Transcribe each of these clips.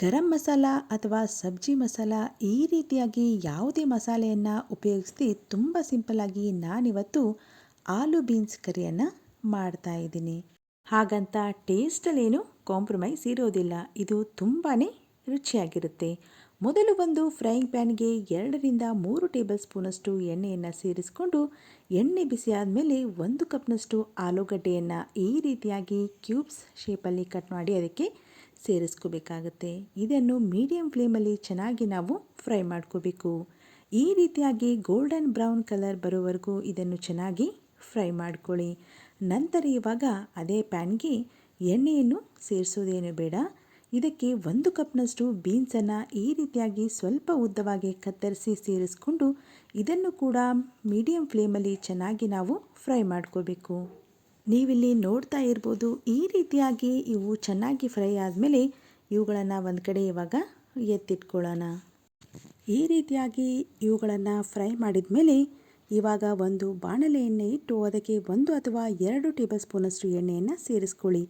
ಗರಂ ಮಸಾಲ ಅಥವಾ ಸಬ್ಜಿ ಮಸಾಲ ಈ ರೀತಿಯಾಗಿ ಯಾವುದೇ ಮಸಾಲೆಯನ್ನು ಉಪಯೋಗಿಸಿ ತುಂಬ ಸಿಂಪಲ್ಲಾಗಿ ನಾನಿವತ್ತು ಆಲೂ ಬೀನ್ಸ್ ಕರಿಯನ್ನು ಮಾಡ್ತಾ ಇದ್ದೀನಿ. ಹಾಗಂತ ಟೇಸ್ಟಲ್ಲೇನು ಕಾಂಪ್ರಮೈಸ್ ಇರೋದಿಲ್ಲ. ಇದು ತುಂಬಾ ರುಚಿಯಾಗಿರುತ್ತೆ. ಮೊದಲು ಒಂದು ಫ್ರೈಯಿಂಗ್ ಪ್ಯಾನ್ಗೆ 2ರಿಂದ 3 ಟೇಬಲ್ ಸ್ಪೂನಷ್ಟು ಎಣ್ಣೆಯನ್ನು ಸೇರಿಸಿಕೊಂಡು ಎಣ್ಣೆ ಬಿಸಿ ಆದಮೇಲೆ 1 ಕಪ್ನಷ್ಟು ಆಲೂಗಡ್ಡೆಯನ್ನು ಈ ರೀತಿಯಾಗಿ ಕ್ಯೂಬ್ಸ್ ಶೇಪಲ್ಲಿ ಕಟ್ ಮಾಡಿ ಅದಕ್ಕೆ ಸೇರಿಸ್ಕೋಬೇಕಾಗುತ್ತೆ. ಇದನ್ನು ಮೀಡಿಯಂ ಫ್ಲೇಮಲ್ಲಿ ಚೆನ್ನಾಗಿ ನಾವು ಫ್ರೈ ಮಾಡ್ಕೋಬೇಕು. ಈ ರೀತಿಯಾಗಿ ಗೋಲ್ಡನ್ ಬ್ರೌನ್ ಕಲರ್ ಬರೋವರೆಗೂ ಇದನ್ನು ಚೆನ್ನಾಗಿ ಫ್ರೈ ಮಾಡ್ಕೊಳ್ಳಿ. ನಂತರ ಇವಾಗ ಅದೇ ಪ್ಯಾನ್ಗೆ ಎಣ್ಣೆಯನ್ನು ಸೇರಿಸೋದೇನು ಬೇಡ. ಇದಕ್ಕೆ 1 ಕಪ್ನಷ್ಟು ಬೀನ್ಸನ್ನು ಈ ರೀತಿಯಾಗಿ ಸ್ವಲ್ಪ ಉದ್ದವಾಗಿ ಕತ್ತರಿಸಿ ಸೇರಿಸ್ಕೊಂಡು ಇದನ್ನು ಕೂಡ ಮೀಡಿಯಂ ಫ್ಲೇಮಲ್ಲಿ ಚೆನ್ನಾಗಿ ನಾವು ಫ್ರೈ ಮಾಡ್ಕೋಬೇಕು. ನೀವಿಲ್ಲಿ ನೋಡ್ತಾ ಇರ್ಬೋದು, ಈ ರೀತಿಯಾಗಿ ಇವು ಚೆನ್ನಾಗಿ ಫ್ರೈ ಆದಮೇಲೆ ಇವುಗಳನ್ನು ಒಂದು ಕಡೆ ಇವಾಗ ಎತ್ತಿಟ್ಕೊಳ್ಳೋಣ. ಈ ರೀತಿಯಾಗಿ ಇವುಗಳನ್ನು ಫ್ರೈ ಮಾಡಿದ ಮೇಲೆ ಇವಾಗ ಒಂದು ಬಾಣಲೆಯನ್ನು ಇಟ್ಟು ಅದಕ್ಕೆ 1 ಅಥವಾ 2 ಟೇಬಲ್ ಸ್ಪೂನಷ್ಟು ಎಣ್ಣೆಯನ್ನು ಸೇರಿಸ್ಕೊಳ್ಳಿ.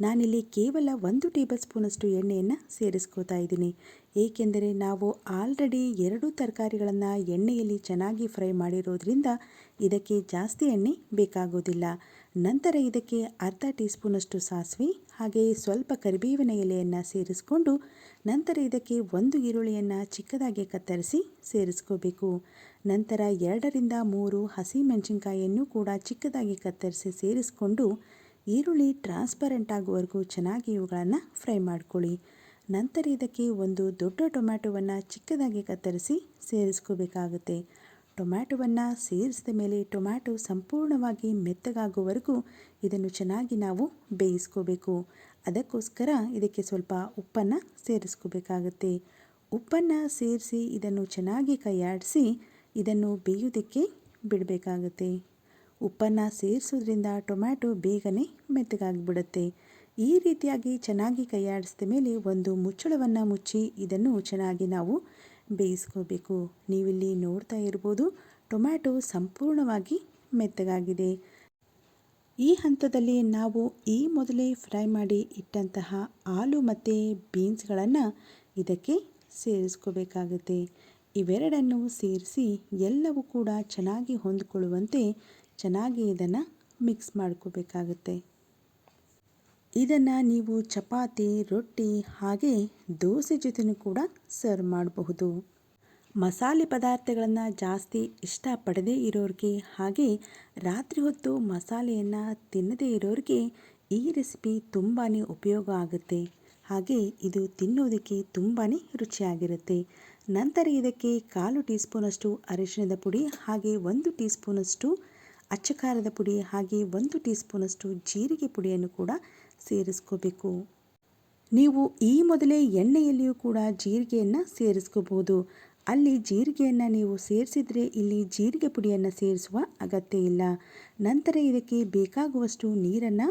ನಾನಿಲ್ಲಿ ಕೇವಲ 1 ಟೇಬಲ್ ಸ್ಪೂನಷ್ಟು ಎಣ್ಣೆಯನ್ನು ಸೇರಿಸ್ಕೋತಾ ಇದ್ದೀನಿ. ಏಕೆಂದರೆ ನಾವು ಆಲ್ರೆಡಿ 2 ತರಕಾರಿಗಳನ್ನು ಎಣ್ಣೆಯಲ್ಲಿ ಚೆನ್ನಾಗಿ ಫ್ರೈ ಮಾಡಿರೋದ್ರಿಂದ ಇದಕ್ಕೆ ಜಾಸ್ತಿ ಎಣ್ಣೆ ಬೇಕಾಗೋದಿಲ್ಲ. ನಂತರ ಇದಕ್ಕೆ ಅರ್ಧ ಟೀ ಸ್ಪೂನಷ್ಟು ಸಾಸಿವೆ ಹಾಗೆಯೇ ಸ್ವಲ್ಪ ಕರಿಬೇವಿನ ಎಲೆಯನ್ನು ಸೇರಿಸ್ಕೊಂಡು ನಂತರ ಇದಕ್ಕೆ 1 ಈರುಳ್ಳಿಯನ್ನು ಚಿಕ್ಕದಾಗಿ ಕತ್ತರಿಸಿ ಸೇರಿಸ್ಕೋಬೇಕು. ನಂತರ 2ರಿಂದ 3 ಹಸಿಮೆಣಸಿನಕಾಯಿಯನ್ನು ಕೂಡ ಚಿಕ್ಕದಾಗಿ ಕತ್ತರಿಸಿ ಸೇರಿಸ್ಕೊಂಡು ಈರುಳ್ಳಿ ಟ್ರಾನ್ಸ್ಪರೆಂಟ್ ಆಗುವವರೆಗೂ ಚೆನ್ನಾಗಿ ಇವುಗಳನ್ನು ಫ್ರೈ ಮಾಡ್ಕೊಳ್ಳಿ. ನಂತರ ಇದಕ್ಕೆ ಒಂದು ದೊಡ್ಡ ಟೊಮ್ಯಾಟೊವನ್ನು ಚಿಕ್ಕದಾಗಿ ಕತ್ತರಿಸಿ ಸೇರಿಸ್ಕೋಬೇಕಾಗುತ್ತೆ. ಟೊಮ್ಯಾಟೊವನ್ನು ಸೇರಿಸಿದ ಮೇಲೆ ಟೊಮ್ಯಾಟೊ ಸಂಪೂರ್ಣವಾಗಿ ಮೆತ್ತಗಾಗುವವರೆಗೂ ಇದನ್ನು ಚೆನ್ನಾಗಿ ನಾವು ಬೇಯಿಸ್ಕೋಬೇಕು. ಅದಕ್ಕೋಸ್ಕರ ಇದಕ್ಕೆ ಸ್ವಲ್ಪ ಉಪ್ಪನ್ನು ಸೇರಿಸ್ಕೋಬೇಕಾಗುತ್ತೆ. ಉಪ್ಪನ್ನು ಸೇರಿಸಿ ಇದನ್ನು ಚೆನ್ನಾಗಿ ಕೈಯಾಡಿಸಿ ಇದನ್ನು ಬೇಯೋದಕ್ಕೆ ಬಿಡಬೇಕಾಗುತ್ತೆ. ಉಪ್ಪನ್ನು ಸೇರಿಸೋದ್ರಿಂದ ಟೊಮ್ಯಾಟೊ ಬೇಗನೆ ಮೆತ್ತಗಾಗಿಬಿಡುತ್ತೆ. ಈ ರೀತಿಯಾಗಿ ಚೆನ್ನಾಗಿ ಕೈಯಾಡಿಸಿದ ಮೇಲೆ ಒಂದು ಮುಚ್ಚಳವನ್ನು ಮುಚ್ಚಿ ಇದನ್ನು ಚೆನ್ನಾಗಿ ನಾವು ಬೇಯಿಸ್ಕೋಬೇಕು. ನೀವಿಲ್ಲಿ ನೋಡ್ತಾ ಇರ್ಬೋದು, ಟೊಮ್ಯಾಟೊ ಸಂಪೂರ್ಣವಾಗಿ ಮೆತ್ತಗಾಗಿದೆ. ಈ ಹಂತದಲ್ಲಿ ನಾವು ಈ ಮೊದಲೇ ಫ್ರೈ ಮಾಡಿ ಇಟ್ಟಂತಹ ಆಲೂ ಮತ್ತು ಬೀನ್ಸ್ಗಳನ್ನು ಇದಕ್ಕೆ ಸೇರಿಸ್ಕೋಬೇಕಾಗುತ್ತೆ. ಇವೆರಡನ್ನು ಸೇರಿಸಿ ಎಲ್ಲವೂ ಕೂಡ ಚೆನ್ನಾಗಿ ಹೊಂದ್ಕೊಳ್ಳುವಂತೆ ಚೆನ್ನಾಗಿ ಇದನ್ನು ಮಿಕ್ಸ್ ಮಾಡ್ಕೋಬೇಕಾಗುತ್ತೆ. ಇದನ್ನು ನೀವು ಚಪಾತಿ, ರೊಟ್ಟಿ ಹಾಗೆ ದೋಸೆ ಜೊತೆನೂ ಕೂಡ ಸರ್ವ್ ಮಾಡಬಹುದು. ಮಸಾಲೆ ಪದಾರ್ಥಗಳನ್ನು ಜಾಸ್ತಿ ಇಷ್ಟಪಡದೇ ಇರೋರಿಗೆ ಹಾಗೆ ರಾತ್ರಿ ಹೊತ್ತು ಮಸಾಲೆಯನ್ನು ತಿನ್ನದೇ ಇರೋರಿಗೆ ಈ ರೆಸಿಪಿ ತುಂಬಾ ಉಪಯೋಗ ಆಗುತ್ತೆ. ಹಾಗೆ ಇದು ತಿನ್ನೋದಕ್ಕೆ ತುಂಬಾ ರುಚಿಯಾಗಿರುತ್ತೆ. ನಂತರ ಇದಕ್ಕೆ 1/4 ಟೀ ಸ್ಪೂನಷ್ಟು ಅರಿಶಿಣದ ಪುಡಿ ಹಾಗೆ 1 ಟೀ ಸ್ಪೂನಷ್ಟು ಅಚ್ಚಕಾರದ ಪುಡಿ ಹಾಗೆ 1 ಟೀ ಸ್ಪೂನಷ್ಟು ಜೀರಿಗೆ ಪುಡಿಯನ್ನು ಕೂಡ ಸೇರಿಸ್ಕೋಬೇಕು. ನೀವು ಈ ಮೊದಲೇ ಎಣ್ಣೆಯಲ್ಲಿಯೂ ಕೂಡ ಜೀರಿಗೆಯನ್ನು ಸೇರಿಸ್ಕೋಬಹುದು. ಅಲ್ಲಿ ಜೀರಿಗೆಯನ್ನು ನೀವು ಸೇರಿಸಿದರೆ ಇಲ್ಲಿ ಜೀರಿಗೆ ಪುಡಿಯನ್ನು ಸೇರಿಸುವ ಅಗತ್ಯ ಇಲ್ಲ. ನಂತರ ಇದಕ್ಕೆ ಬೇಕಾಗುವಷ್ಟು ನೀರನ್ನು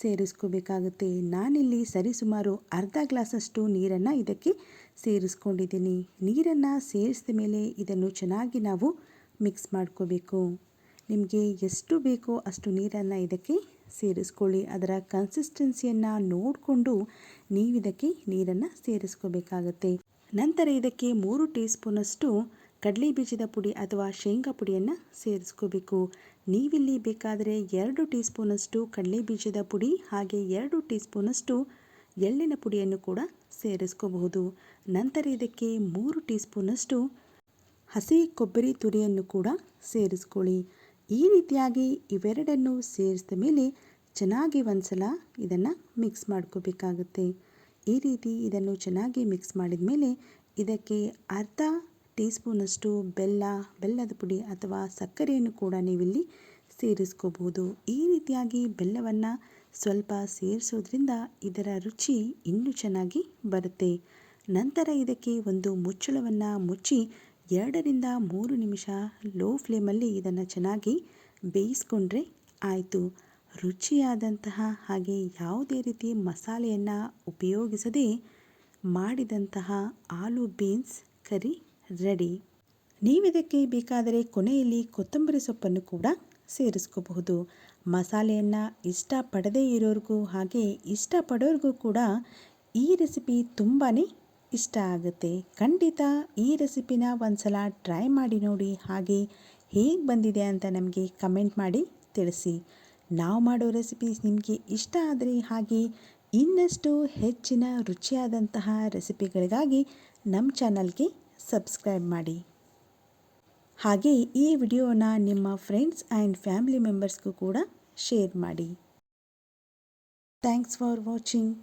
ಸೇರಿಸ್ಕೋಬೇಕಾಗುತ್ತೆ. ನಾನಿಲ್ಲಿ ಸರಿಸುಮಾರು ಅರ್ಧ ಗ್ಲಾಸಷ್ಟು ನೀರನ್ನು ಇದಕ್ಕೆ ಸೇರಿಸ್ಕೊಂಡಿದ್ದೀನಿ. ನೀರನ್ನು ಸೇರಿಸಿದ ಮೇಲೆ ಇದನ್ನು ಚೆನ್ನಾಗಿ ನಾವು ಮಿಕ್ಸ್ ಮಾಡ್ಕೋಬೇಕು. ನಿಮಗೆ ಎಷ್ಟು ಬೇಕೋ ಅಷ್ಟು ನೀರನ್ನು ಇದಕ್ಕೆ ಸೇರಿಸ್ಕೊಳ್ಳಿ. ಅದರ ಕನ್ಸಿಸ್ಟೆನ್ಸಿಯನ್ನು ನೋಡಿಕೊಂಡು ನೀವು ಇದಕ್ಕೆ ನೀರನ್ನು ಸೇರಿಸ್ಕೋಬೇಕಾಗುತ್ತೆ. ನಂತರ ಇದಕ್ಕೆ 3 ಟೀ ಸ್ಪೂನಷ್ಟು ಕಡಲೆ ಬೀಜದ ಪುಡಿ ಅಥವಾ ಶೇಂಗಾ ಪುಡಿಯನ್ನು ಸೇರಿಸ್ಕೋಬೇಕು. ನೀವಿಲ್ಲಿ ಬೇಕಾದರೆ 2 ಟೀ ಸ್ಪೂನಷ್ಟು ಕಡಲೆ ಬೀಜದ ಪುಡಿ ಹಾಗೆ 2 ಟೀ ಸ್ಪೂನಷ್ಟು ಎಳ್ಳಿನ ಪುಡಿಯನ್ನು ಕೂಡ ಸೇರಿಸ್ಕೋಬಹುದು. ನಂತರ ಇದಕ್ಕೆ 3 ಟೀ ಸ್ಪೂನಷ್ಟು ಹಸಿ ಕೊಬ್ಬರಿ ತುರಿಯನ್ನು ಕೂಡ ಸೇರಿಸ್ಕೊಳ್ಳಿ. ಈ ರೀತಿಯಾಗಿ ಇವೆರಡನ್ನು ಸೇರಿಸಿದ ಮೇಲೆ ಚೆನ್ನಾಗಿ ಒಂದ್ಸಲ ಇದನ್ನು ಮಿಕ್ಸ್ ಮಾಡ್ಕೋಬೇಕಾಗುತ್ತೆ. ಈ ರೀತಿ ಇದನ್ನು ಚೆನ್ನಾಗಿ ಮಿಕ್ಸ್ ಮಾಡಿದ ಮೇಲೆ ಇದಕ್ಕೆ ಅರ್ಧ ಟೀ ಸ್ಪೂನಷ್ಟು ಬೆಲ್ಲದ ಪುಡಿ ಅಥವಾ ಸಕ್ಕರೆಯನ್ನು ಕೂಡ ನೀವಿಲ್ಲಿ ಸೇರಿಸ್ಕೋಬಹುದು. ಈ ರೀತಿಯಾಗಿ ಬೆಲ್ಲವನ್ನು ಸ್ವಲ್ಪ ಸೇರಿಸೋದ್ರಿಂದ ಇದರ ರುಚಿ ಇನ್ನೂ ಚೆನ್ನಾಗಿ ಬರುತ್ತೆ. ನಂತರ ಇದಕ್ಕೆ ಒಂದು ಮುಚ್ಚಳವನ್ನು ಮುಚ್ಚಿ 2ರಿಂದ 3 ನಿಮಿಷ ಲೋ ಫ್ಲೇಮಲ್ಲಿ ಇದನ್ನು ಚೆನ್ನಾಗಿ ಬೇಯಿಸ್ಕೊಂಡ್ರೆ ಆಯಿತು. ರುಚಿಯಾದಂತಹ ಹಾಗೆ ಯಾವುದೇ ರೀತಿ ಮಸಾಲೆಯನ್ನು ಉಪಯೋಗಿಸದೆ ಮಾಡಿದಂತಹ ಆಲೂ ಬೀನ್ಸ್ ಕರಿ ರೆಡಿ. ನೀವಿದಕ್ಕೆ ಬೇಕಾದರೆ ಕೊನೆಯಲ್ಲಿ ಕೊತ್ತಂಬರಿ ಸೊಪ್ಪನ್ನು ಕೂಡ ಸೇರಿಸ್ಕೋಬಹುದು. ಮಸಾಲೆಯನ್ನು ಇಷ್ಟಪಡದೇ ಇರೋರಿಗೂ ಹಾಗೆ ಇಷ್ಟಪಡೋರಿಗೂ ಕೂಡ ಈ ರೆಸಿಪಿ ತುಂಬಾ ಇಷ್ಟ ಆಗುತ್ತೆ. ಖಂಡಿತ ಈ ರೆಸಿಪಿನ ಒಂದ್ಸಲ ಟ್ರೈ ಮಾಡಿ ನೋಡಿ, ಹಾಗೆ ಹೇಗೆ ಬಂದಿದೆ ಅಂತ ನಮಗೆ ಕಮೆಂಟ್ ಮಾಡಿ ತಿಳಿಸಿ. ನಾವು ಮಾಡೋ ರೆಸಿಪೀಸ್ ನಿಮಗೆ ಇಷ್ಟ ಆದರೆ, ಹಾಗೆ ಇನ್ನಷ್ಟು ಹೆಚ್ಚಿನ ರುಚಿಯಾದಂತಹ ರೆಸಿಪಿಗಳಿಗಾಗಿ ನಮ್ಮ ಚಾನಲ್ಗೆ ಸಬ್ಸ್ಕ್ರೈಬ್ ಮಾಡಿ. ಹಾಗೆ ಈ ವಿಡಿಯೋನ ನಿಮ್ಮ ಫ್ರೆಂಡ್ಸ್ ಆ್ಯಂಡ್ ಫ್ಯಾಮಿಲಿ ಮೆಂಬರ್ಸ್ಗೂ ಕೂಡ ಶೇರ್ ಮಾಡಿ. Thanks for watching.